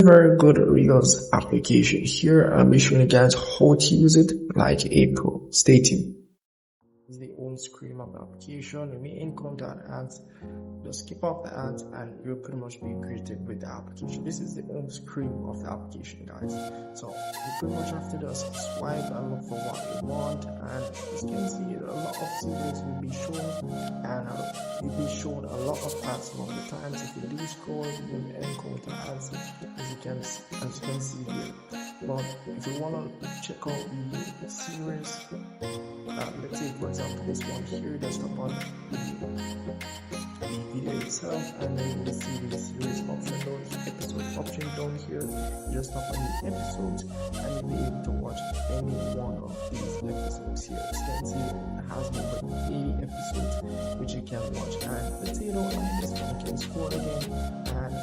very good Reels application. Here I'll be showing you guys how to use it like a pro. Stay tuned. This is the home screen of the application. You may encounter ads. Just skip off the ads and you'll pretty much be greeted with the application. This is the home screen of the application, guys. So you pretty much have to just swipe and look for what you want, and as you can see, a lot of series will be shown, and you'll be shown a lot of ads most of the times. If you do scroll, you will encounter ads as you can see here. But if you want to check out the series, let's say for example this one here, just upon the video itself, and then you see the series option down here, episode option down here. You just tap on the episodes and you'll be able to watch any one of these episodes here. As you can see, it has over 80 episodes which you can watch, and let's say you don't like this one, you can scroll again and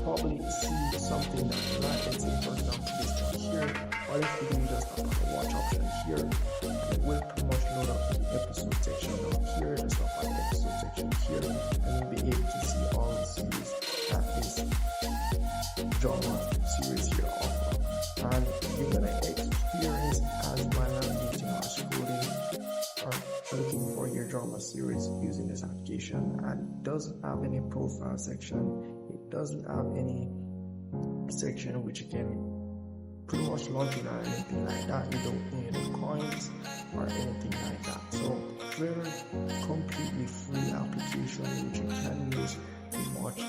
probably see something that you like. Let's say for example this one here. All if you do, you just tap on the watch option here, and it will pretty much load up the episode section down here. Just tap on the episode section here, and you'll be able to see all the series that this drama series here offer. And you're gonna experience as while navigating or scrolling or looking for your drama series using this application. And it doesn't have any profile section. It doesn't have any section which you can pretty much launching or anything like that. You don't need any coins or anything like that. So very completely free application which you can use to watch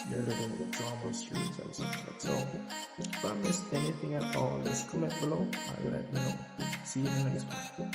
your little drama series and stuff like that. So if I missed anything at all, just comment below and let me know. See you in the next one.